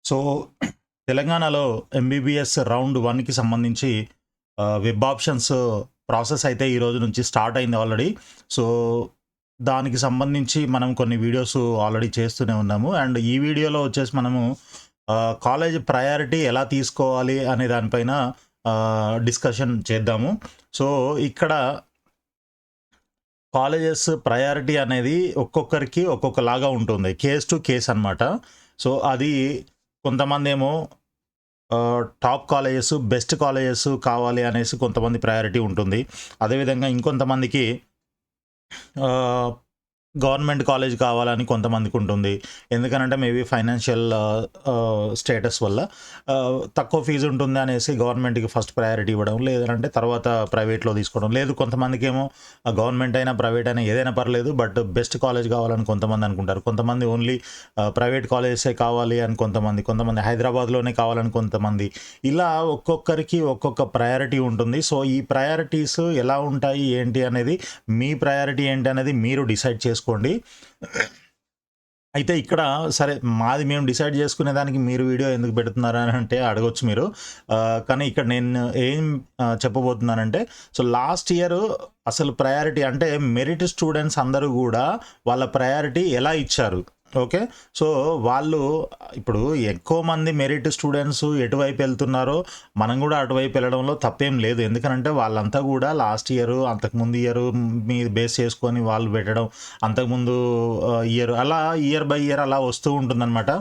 So తెలంగాణలో MBBS round 1కి సంబంధించి వెబ్ ఆప్షన్స్ ప్రాసెస్ అయితే ఈ రోజు నుంచి స్టార్ట్ అయింది ఆల్రెడీ. సో దానికి సంబంధించి మనం కొన్ని వీడియోస్ ఆల్రెడీ చేస్తూనే ఉన్నాము. అండ్ ఈ వీడియోలో వచ్చేసి మనము కాలేజ్ ప్రయారిటీ ఎలా తీసుకోవాలి అనే దానిపైన డిస్కషన్ చేద్దాము. సో ఇక్కడ కాలేజెస్ ప్రయారిటీ అనేది ఒక్కొక్కరికి ఒక్కొక్కలాగా ఉంటుంది. కేస్ టు కేస్ అనమాట. సో అది కొంతమంది ఏమో టాప్ కాలేజెస్, బెస్ట్ కాలేజెస్ కావాలి అనేసి కొంతమంది ప్రయారిటీ ఉంటుంది. అదేవిధంగా ఇంకొంతమందికి గవర్నమెంట్ కాలేజ్ కావాలని కొంతమందికి ఉంటుంది. ఎందుకనంటే మేబీ ఫైనాన్షియల్ స్టేటస్ వల్ల తక్కువ ఫీజు ఉంటుంది అనేసి గవర్నమెంట్కి ఫస్ట్ ప్రయారిటీ ఇవ్వడం, లేదంటే తర్వాత ప్రైవేట్లో తీసుకోవడం. లేదు కొంతమందికి ఏమో గవర్నమెంట్ అయినా ప్రైవేట్ అయినా ఏదైనా పర్లేదు, బట్ బెస్ట్ కాలేజ్ కావాలని కొంతమంది అనుకుంటారు. కొంతమంది ఓన్లీ ప్రైవేట్ కాలేజెసే కావాలి అని కొంతమంది హైదరాబాద్లోనే కావాలని కొంతమంది. ఇలా ఒక్కొక్కరికి ఒక్కొక్క ప్రయారిటీ ఉంటుంది. సో ఈ ప్రయారిటీస్ ఎలా ఉంటాయి ఏంటి అనేది, మీ ప్రయారిటీ ఏంటి అనేది మీరు డిసైడ్ చేసుకోండి. అయితే ఇక్కడ సరే మాది మేము డిసైడ్ చేసుకునే దానికి మీరు వీడియో ఎందుకు పెడుతున్నారు అని అంటే అడగొచ్చు మీరు. కానీ ఇక్కడ నేను ఏం చెప్పబోతున్నానంటే, సో లాస్ట్ ఇయర్ అసలు ప్రయారిటీ అంటే మెరిట్ స్టూడెంట్స్ అందరూ కూడా వాళ్ళ ప్రయారిటీ ఎలా ఇచ్చారు. ఓకే, సో వాళ్ళు ఇప్పుడు ఎక్కువ మంది మెరిట్ స్టూడెంట్స్ ఎటువైపు వెళ్తున్నారో మనం కూడా అటువైపు వెళ్ళడంలో తప్పేం లేదు. ఎందుకంటే వాళ్ళంతా కూడా లాస్ట్ ఇయర్, అంతకుముందు ఇయర్ మీద బేస్ చేసుకొని వాళ్ళు పెట్టడం, అంతకుముందు ఇయర్ అలా ఇయర్ బై ఇయర్ అలా వస్తూ ఉంటుందన్నమాట.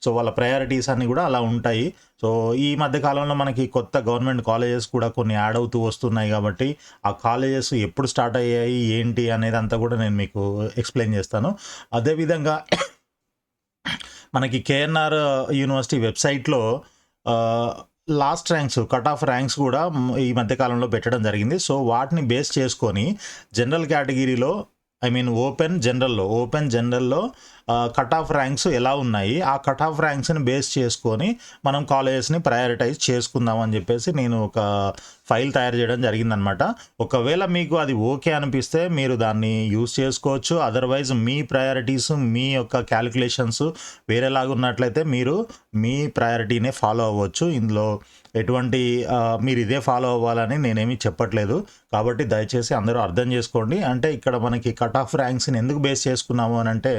సో వాళ్ళ ప్రయారిటీస్ అన్నీ కూడా అలా ఉంటాయి. సో ఈ మధ్య కాలంలో మనకి కొత్త గవర్నమెంట్ కాలేజెస్ కూడా కొన్ని యాడ్ అవుతూ వస్తున్నాయి కాబట్టి ఆ కాలేజెస్ ఎప్పుడు స్టార్ట్ అయ్యాయి ఏంటి అనేది అంతా కూడా నేను మీకు ఎక్స్ప్లెయిన్ చేస్తాను. అదేవిధంగా మనకి కేఎన్ఆర్ యూనివర్సిటీ వెబ్సైట్లో last ranks, cut off ranks కూడా ఈ మధ్యకాలంలో పెట్టడం జరిగింది. సో వాటిని బేస్ చేసుకొని జనరల్ కేటగిరీలో, ఐ మీన్ ఓపెన్ జనరల్లో కట్ ఆఫ్ ర్యాంక్స్ ఎలా ఉన్నాయి, ఆ కట్ ఆఫ్ ర్యాంక్స్ని బేస్ చేసుకొని మనం కాలేజెస్ని ప్రయారిటైజ్ చేసుకుందాం అని చెప్పేసి నేను ఒక ఫైల్ తయారు చేయడం జరిగిందనమాట. ఒకవేళ మీకు అది ఓకే అనిపిస్తే మీరు దాన్ని యూస్ చేసుకోవచ్చు. అదర్వైజ్ మీ ప్రయారిటీస్, మీ యొక్క క్యాలిక్యులేషన్స్ వేరేలాగా ఉన్నట్లయితే మీరు మీ ప్రయారిటీనే ఫాలో అవ్వచ్చు. ఇందులో ఎటువంటి మీరు ఇదే ఫాలో అవ్వాలని నేనేమీ చెప్పట్లేదు. కాబట్టి దయచేసి అందరూ అర్థం చేసుకోండి. అంటే ఇక్కడ మనకి కట్ ఆఫ్ ర్యాంక్స్ని ఎందుకు బేస్ చేసుకున్నాము అని అంటే,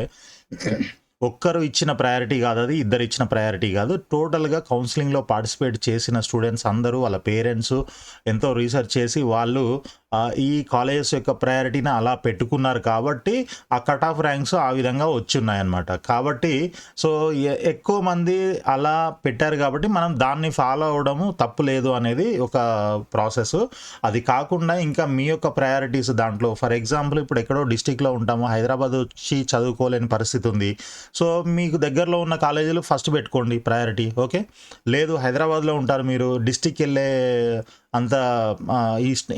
ఒక్కరు ఇచ్చిన ప్రయారిటీ కాదు, అది ఇద్దరు ఇచ్చిన ప్రయారిటీ కాదు. టోటల్గా కౌన్సిలింగ్లో పార్టిసిపేట్ చేసిన స్టూడెంట్స్ అందరూ, వాళ్ళ పేరెంట్స్ ఎంతో రీసెర్చ్ చేసి వాళ్ళు ఈ కాలేజెస్ యొక్క ప్రయారిటీని అలా పెట్టుకున్నారు కాబట్టి ఆ కట్ ఆఫ్ ర్యాంక్స్ ఆ విధంగా వచ్చున్నాయన్నమాట. కాబట్టి సో ఎక్కువ మంది అలా పెట్టారు కాబట్టి మనం దాన్ని ఫాలో అవ్వడము తప్పు లేదు అనేది ఒక ప్రాసెస్. అది కాకుండా ఇంకా మీ యొక్క ప్రయారిటీస్ దాంట్లో, ఫర్ ఎగ్జాంపుల్ ఇప్పుడు ఎక్కడో డిస్టిక్లో ఉంటాము, హైదరాబాద్ వచ్చి చదువుకోలేని పరిస్థితి ఉంది. సో మీకు దగ్గరలో ఉన్న కాలేజీలు ఫస్ట్ పెట్టుకోండి ప్రయారిటీ. ఓకే, లేదు హైదరాబాద్లో ఉంటారు మీరు, డిస్టిక్ వెళ్ళే అంత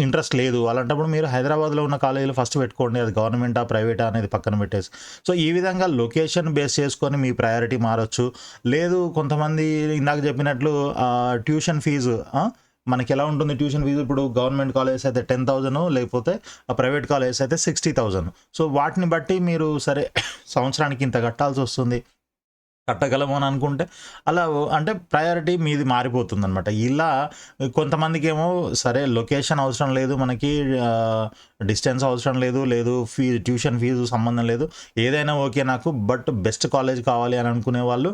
ఇంట్రెస్ట్ లేదు, అలాంటప్పుడు మీరు హైదరాబాద్లో ఉన్న కాలేజీలు ఫస్ట్ పెట్టుకోండి. అది గవర్నమెంటా ప్రైవేటా అనేది పక్కన పెట్టేసి. సో ఈ విధంగా లొకేషన్ బేస్ చేసుకొని మీ ప్రయారిటీ మారచ్చు. లేదు కొంతమంది ఇందాక చెప్పినట్లు ట్యూషన్ ఫీజు మనకి ఎలా ఉంటుంది, ట్యూషన్ ఫీజు ఇప్పుడు గవర్నమెంట్ కాలేజెస్ అయితే 10,000, లేకపోతే ప్రైవేట్ కాలేజెస్ అయితే 60,000. సో వాటిని బట్టి మీరు సరే సంవత్సరానికి ఇంత కట్టాల్సి వస్తుంది, కట్టగలము అని అనుకుంటే అలా అంటే ప్రయారిటీ మీది మారిపోతుంది అనమాట. ఇలా కొంతమందికి ఏమో సరే లొకేషన్ అవసరం లేదు, మనకి డిస్టెన్స్ అవసరం లేదు, ట్యూషన్ ఫీజు సంబంధం లేదు, ఏదైనా ఓకే నాకు, బట్ బెస్ట్ కాలేజ్ కావాలి అని అనుకునే వాళ్ళు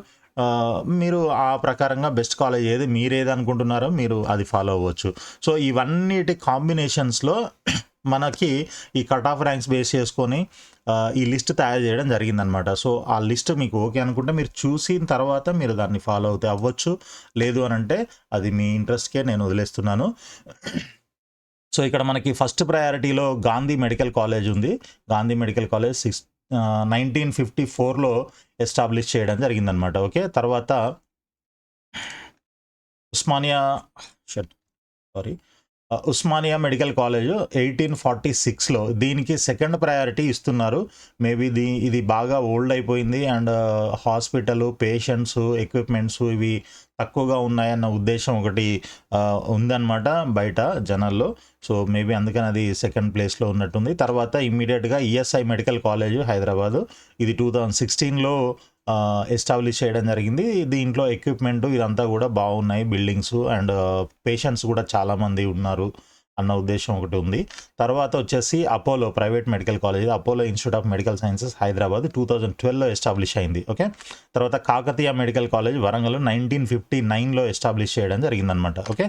మీరు ఆ ప్రకారంగా బెస్ట్ కాలేజ్ ఏది మీరు ఏది అనుకుంటున్నారో మీరు అది ఫాలో అవ్వచ్చు. సో ఇవన్నిటి కాంబినేషన్స్లో మనకి ఈ కట్ ఆఫ్ ర్యాంక్స్ బేస్ చేసుకొని ఈ లిస్ట్ తయారు చేయడం జరిగిందనమాట. సో ఆ లిస్ట్ మీకు ఓకే అనుకుంటే మీరు చూసిన తర్వాత మీరు దాన్ని ఫాలో అవుతే అవ్వచ్చు, లేదు అని అంటే అది మీ ఇంట్రెస్ట్కే నేను వదిలేస్తున్నాను. సో ఇక్కడ మనకి ఫస్ట్ ప్రయారిటీలో గాంధీ మెడికల్ కాలేజ్ ఉంది. గాంధీ మెడికల్ కాలేజ్ 1954లో ఎస్టాబ్లిష్ చేయడం జరిగిందనమాట. ఓకే, తర్వాత ఉస్మానియా మెడికల్ కాలేజ్ 1846లో దీనికి సెకండ్ ప్రయారిటీ ఇస్తున్నారు. మేబీ ఇది బాగా ఓల్డ్ అయిపోయింది అండ్ హాస్పిటల్, పేషెంట్స్, ఎక్విప్మెంట్స్ ఇవి తక్కువగా ఉన్నాయన్న ఉద్దేశం ఒకటి ఉందన్నమాట బయట జనాల్లో. సో మేబీ అందుకని అది సెకండ్ ప్లేస్లో ఉన్నట్టుంది. తర్వాత ఇమ్మీడియట్గా ఈఎస్ఐ మెడికల్ కాలేజ్ హైదరాబాదు, ఇది 2016లో ఎస్టాబ్లిష్ చేయడం జరిగింది. దీంట్లో ఎక్విప్‌మెంట్ ఇదంతా కూడా బాగున్నాయి. బిల్డింగ్స్ అండ్ పేషెంట్స్ కూడా చాలామంది ఉన్నారు అన్న ఉద్దేశ్యం ఒకటి ఉంది. తర్వాత వచ్చేసి Apollo private medical college, Apollo institute of medical sciences Hyderabad 2012లో ఎస్టాబ్లిష్ అయింది. ఓకే. తర్వాత కాకతీయ మెడికల్ కాలేజ్ వరంగల్ 1959లో ఎస్టాబ్లిష్ చేయడం జరిగిందనమాట. Okay.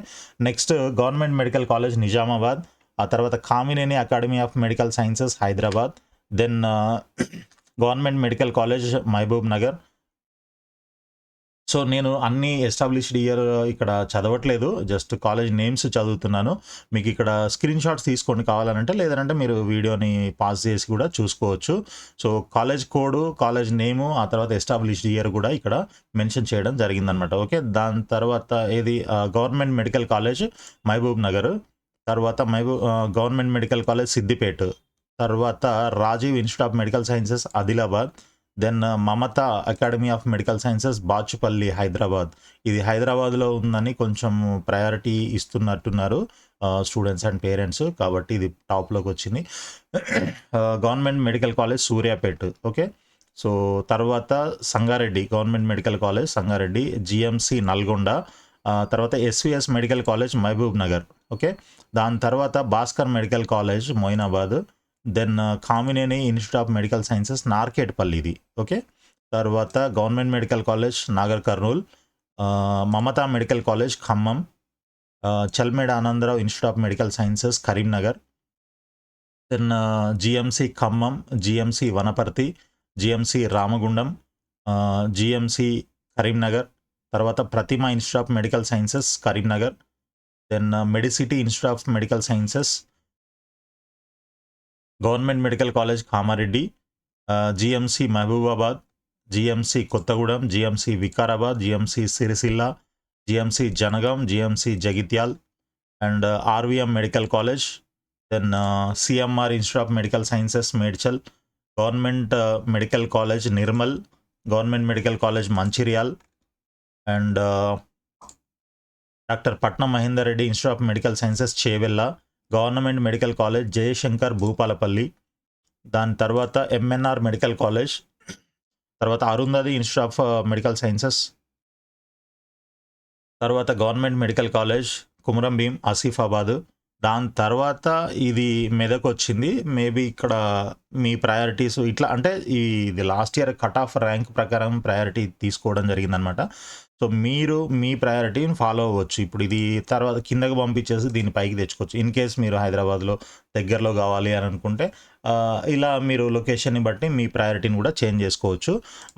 Next government medical college Nizamabad, ఆ తర్వాత Kamineni academy of medical sciences Hyderabad, then government medical college Mahabubnagar. So నేను అన్ని ఎస్టాబ్లిష్డ్ ఇయర్ ఇక్కడ చదవట్లేదు, జస్ట్ కాలేజ్ నేమ్స్ చదువుతున్నాను. మీకు ఇక్కడ స్క్రీన్ షాట్స్ తీసుకోండి కావాలనంటే, లేదంటే మీరు వీడియోని పాజ్ చేసి కూడా చూసుకోవచ్చు. సో కాలేజ్ కోడ్, కాలేజ్ నేము, ఆ తర్వాత ఎస్టాబ్లిష్డ్ ఇయర్ కూడా ఇక్కడ మెన్షన్ చేయడం జరిగిందనమాట. ఓకే. దాని తర్వాత ఏది government medical college Mahabubnagar, తర్వాత గవర్నమెంట్ మెడికల్ కాలేజ్ సిద్దిపేట, తర్వాత Rajiv institute of medical sciences Adilabad, then Mamata academy of medical sciences Bachupalli Hyderabad. ఇది హైదరాబాద్లో ఉందని కొంచెం ప్రయారిటీ ఇస్తున్నట్టున్నారు స్టూడెంట్స్ అండ్ పేరెంట్స్, కాబట్టి ఇది టాప్లోకి వచ్చింది. Government medical college Suryapet. Okay. So తర్వాత Sangareddy government medical college Sangareddy, GMC Nalgonda, తర్వాత SVS medical college Mahabubnagar. Okay. దాని తర్వాత Bhaskar medical college Moinabad, then Kamineni institute of medical sciences Narketpally ఇది. ఓకే. తర్వాత government medical college Nagar Kurnool, Mamata medical college Khammam, Chalmeda Anandrao institute of medical sciences Karimnagar, then GMC Khammam, GMC Wanaparthy, GMC Ramagundam, GMC Karimnagar, తర్వాత Prathima institute of medical sciences Karimnagar, then MediCiti institute of medical sciences, government medical college Kamareddy, GMC Mahabubabad, GMC Kothagudem, GMC Vikarabad, GMC Sircilla, GMC Jangaon, GMC Jagtial, and RVM medical college, then CMR institute of medical sciences Medchal, government medical college Nirmal, government medical college Mancherial, and doctor Patnam Mahender Reddy institute of medical sciences Chevella, government medical college Jayashankar Bhupalpally, దాని తర్వాత MNR medical college, తర్వాత Arundhati institute of medical sciences, తర్వాత government medical college Kumaram Bheem Asifabad. దాని తర్వాత ఇది మెదక్ వచ్చింది. Maybe ఇక్కడ మీ priorities ఇట్లా అంటే ఇది last year cut off rank ప్రకారం ప్రయారిటీ తీసుకోవడం జరిగిందనమాట. సో మీరు మీ ప్రయారిటీని ఫాలో అవ్వచ్చు. ఇప్పుడు ఇది తర్వాత కిందకి పంపించేసి దీన్ని పైకి తెచ్చుకోవచ్చు. ఇన్ కేస్ మీరు హైదరాబాద్లో దగ్గరలో కావాలి అని అనుకుంటే ఇలా మీరు లొకేషన్ని బట్టి మీ ప్రయారిటీని కూడా చేంజ్ చేసుకోవచ్చు.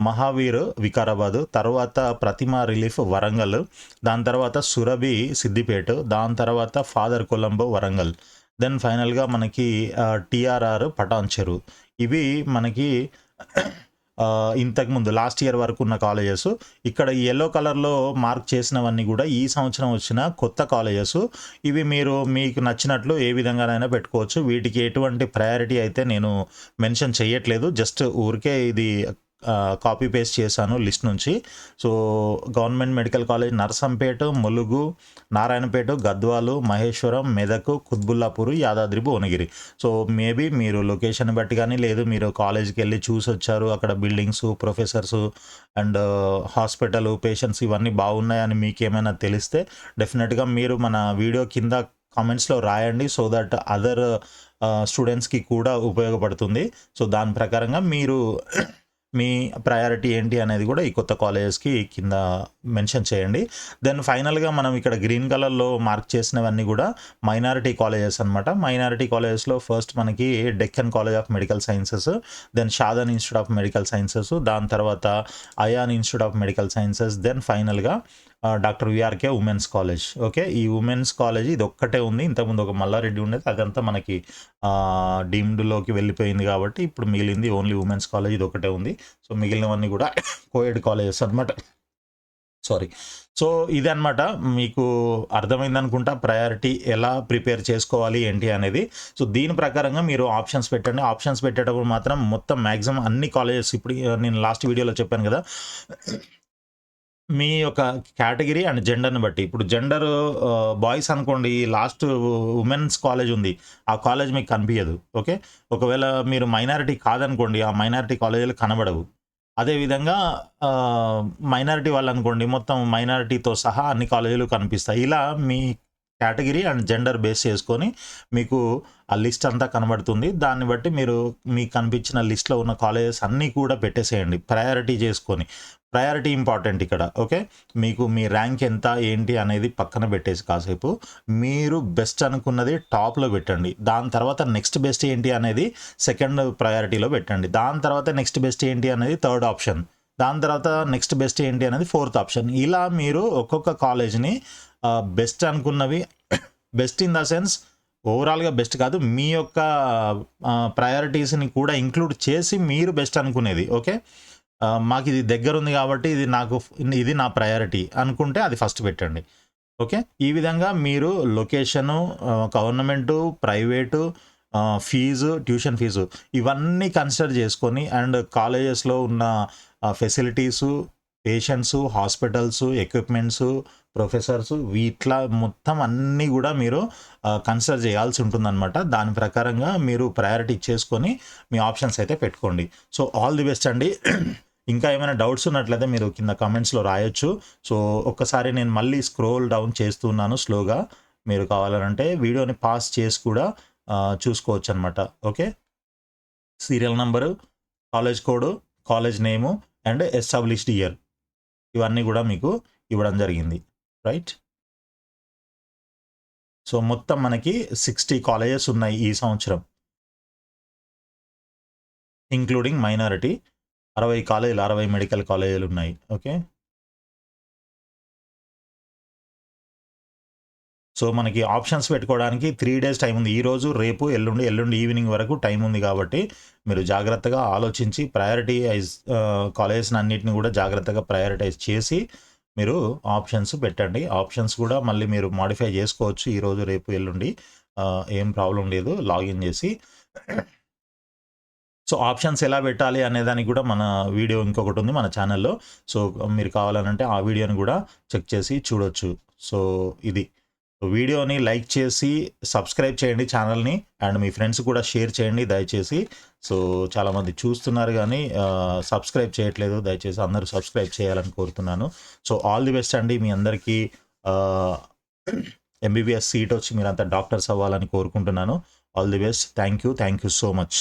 మహావీర్ వికారాబాద్, తర్వాత ప్రతిమ రిలీఫ్ వరంగల్, దాని తర్వాత సురభి సిద్దిపేట, దాని తర్వాత ఫాదర్ కొలంబో వరంగల్, దెన్ ఫైనల్గా మనకి టిఆర్ఆర్ పటాన్ చెరు. ఇవి మనకి ఇంతకుముందు లాస్ట్ ఇయర్ వరకు ఉన్న కాలేజెస్. ఇక్కడ ఎల్లో కలర్లో మార్క్ చేసినవన్నీ కూడా ఈ సంవత్సరం వచ్చిన కొత్త కాలేజెస్. ఇవి మీరు మీకు నచ్చినట్లు ఏ విధంగానైనా పెట్టుకోవచ్చు. వీటికి ఎటువంటి ప్రయారిటీ అయితే నేను మెన్షన్ చేయట్లేదు, జస్ట్ ఊరికే ఇది కాపీ పేస్ట్ చేశాను లిస్ట్ నుంచి. So government medical college Narsampet, Mulugu, Narayanpet, Gadwal, Maheshwaram, Medak, Quthbullapur, Yadadri, Bhuvanagiri. So maybe మీరు లొకేషన్ బట్టి కానీ, లేదు మీరు కాలేజ్కి వెళ్ళి చూసి వచ్చారు, అక్కడ buildings, professors and hospital, patients ఇవన్నీ బాగున్నాయని మీకు ఏమైనా తెలిస్తే డెఫినెట్గా మీరు మన వీడియో కింద కామెంట్స్లో రాయండి. సో దట్ అదర్ స్టూడెంట్స్కి కూడా ఉపయోగపడుతుంది. సో దాని ప్రకారంగా మీరు మీ ప్రయారిటీ ఏంటి అనేది కూడా ఈ కొత్త కాలేజెస్కి కింద మెన్షన్ చేయండి. దెన్ ఫైనల్గా మనం ఇక్కడ గ్రీన్ కలర్లో మార్క్ చేసినవన్నీ కూడా మైనారిటీ కాలేజెస్ అనమాట. మైనారిటీ కాలేజెస్లో ఫస్ట్ మనకి Deccan college of medical sciences, then Shadan institute of medical sciences, దాని తర్వాత Ayaan institute of medical sciences, then ఫైనల్గా doctor VRK women's college. Okay. ఈ ఉమెన్స్ కాలేజ్ ఇది ఒక్కటే ఉంది. ఇంతకుముందు ఒక మల్లారెడ్డి ఉండేది, అదంతా మనకి డీమ్డ్లోకి వెళ్ళిపోయింది కాబట్టి ఇప్పుడు మిగిలింది ఓన్లీ ఉమెన్స్ కాలేజ్ ఇది ఒకటే ఉంది. సో మిగిలినవన్నీ కూడా కోఎడ్ కాలేజెస్ అనమాట. సారీ. సో ఇది అనమాట. మీకు అర్థమైంది అనుకుంటా ప్రయారిటీ ఎలా ప్రిపేర్ చేసుకోవాలి ఏంటి అనేది. సో దీని ప్రకారంగా మీరు ఆప్షన్స్ పెట్టండి. ఆప్షన్స్ పెట్టేటప్పుడు మాత్రం మొత్తం మ్యాక్సిమం అన్ని కాలేజెస్, ఇప్పుడు నేను లాస్ట్ వీడియోలో చెప్పాను కదా, మీ యొక్క కేటగిరీ అండ్ జెండర్ని బట్టి. ఇప్పుడు జెండర్ బాయ్స్ అనుకోండి, లాస్ట్ ఉమెన్స్ కాలేజ్ ఉంది, ఆ కాలేజ్ మీకు కనిపించదు. ఓకే. ఒకవేళ మీరు మైనారిటీ కాదనుకోండి, ఆ మైనారిటీ కాలేజీలు కనబడవు. అదేవిధంగా మైనారిటీ వాళ్ళనుకోండి, మొత్తం మైనారిటీతో సహా అన్ని కాలేజీలు కనిపిస్తాయి. ఇలా మీ కేటగిరీ అండ్ జెండర్ బేస్ చేసుకొని మీకు ఆ లిస్ట్ అంతా కనబడుతుంది. దాన్ని బట్టి మీరు మీకు కనిపించిన లిస్ట్‌లో ఉన్న కాలేజెస్ అన్నీ కూడా పెట్టేసేయండి ప్రయారిటీ చేసుకొని. ప్రయారిటీ ఇంపార్టెంట్ ఇక్కడ. ఓకే. మీకు మీ ర్యాంక్ ఎంత ఏంటి అనేది పక్కన పెట్టేసి కాసేపు మీరు బెస్ట్ అనుకున్నది టాప్‌లో పెట్టండి. దాని తర్వాత నెక్స్ట్ బెస్ట్ ఏంటి అనేది సెకండ్ ప్రయారిటీలో పెట్టండి. దాని తర్వాత నెక్స్ట్ బెస్ట్ ఏంటి అనేది థర్డ్ ఆప్షన్. దాని తర్వాత నెక్స్ట్ బెస్ట్ ఏంటి అనేది ఫోర్త్ ఆప్షన్. ఇలా మీరు ఒక్కొక్క కాలేజ్‌ని బెస్ట్ అనుకున్నవి బెస్ట్ ఇన్ ద సెన్స్ ఓవరాల్‌గా బెస్ట్ కాదు. మీ యొక్క ప్రయారిటీస్‌ని కూడా ఇంక్లూడ్ చేసి మీరు బెస్ట్ అనుకునేది. ఓకే. మాకిది దగ్గరుంది కాబట్టి ఇది నా ప్రయారిటీ అనుకుంటే అది ఫస్ట్ పెట్టండి. ఓకే. ఈ విధంగా మీరు location, government, private, fees, tuition fees ఇవన్నీ కన్సిడర్ చేసుకొని అండ్ కాలేజెస్‌లో ఉన్న facilities, patients, hospitals, equipments, professors వీట్లా మొత్తం అన్నీ గూడా మీరు కన్సిడర్ చేయాల్సి ఉంటుందనమాట. దాని ప్రకారంగా మీరు ప్రయారిటీ ఇచ్చేసుకొని మీ ఆప్షన్స్ అయితే పెట్టుకోండి. సో, ఆల్ ది బెస్ట్ అండి. ఇంకా ఏమైనా డౌట్స్ ఉన్నట్లయితే మీరు కింద కామెంట్స్‌లో రాయొచ్చు. సో, ఒక్కసారి నేను మళ్ళీ స్క్రోల్ డౌన్ చేస్తున్నాను స్లోగా. మీరు కావాలనంటే వీడియోని పాజ్ చేసి కూడా చూసుకోవచ్చనమాట. Okay. Serial number, college code, college name and established year ఇవన్నీ గూడా మీకు ఇవ్వడం జరిగింది. రైట్. సో, మొత్తం మనకి 60 కాలేజెస్ ఉన్నాయి ఈ సంవత్సరం. ఇంక్లూడింగ్ మైనారిటీ 60 కాలేజీలు, 60 మెడికల్ కాలేజీలు ఉన్నాయి. ఓకే. సో, మనకి ఆప్షన్స్ పెట్టుకోవడానికి 3 డేస్ టైం ఉంది. ఈరోజు, రేపు, ఎల్లుండి ఈవినింగ్ వరకు టైం ఉంది కాబట్టి మీరు జాగ్రత్తగా ఆలోచించి కాలేజెస్‌ని అన్నిటిని కూడా జాగ్రత్తగా ప్రయారిటైజ్ చేసి మీరు ఆప్షన్స్ పెట్టండి. ఆప్షన్స్ కూడా మళ్ళీ మీరు మోడిఫై చేసుకోవచ్చు. ఈరోజు, రేపు, ఎల్లుండి ఏం ప్రాబ్లమ్ లేదు లాగిన్ చేసి. సో, ఆప్షన్స్ ఎలా పెట్టాలి అనేదానికి కూడా మన వీడియో ఇంకొకటి ఉంది మన ఛానల్‌లో. సో, మీరు కావాలనంటే ఆ వీడియోని కూడా చెక్ చేసి చూడొచ్చు. సో, ఇది. వీడియోని లైక్ చేసి సబ్స్క్రైబ్ చేయండి ఛానల్‌ని అండ్ మీ ఫ్రెండ్స్ కూడా షేర్ చేయండి దయచేసి. సో, చాలామంది చూస్తున్నారు గానీ సబ్స్క్రైబ్ చేయట్లేదు. దయచేసి అందరూ సబ్స్క్రైబ్ చేయాలని కోరుతున్నాను. సో, ఆల్ ది బెస్ట్ అండి మీ అందరికీ. ఎంబీబీఎస్ సీట్ వచ్చి మీరంతా డాక్టర్స్ అవ్వాలని కోరుకుంటున్నాను. All the best. Thank you so much.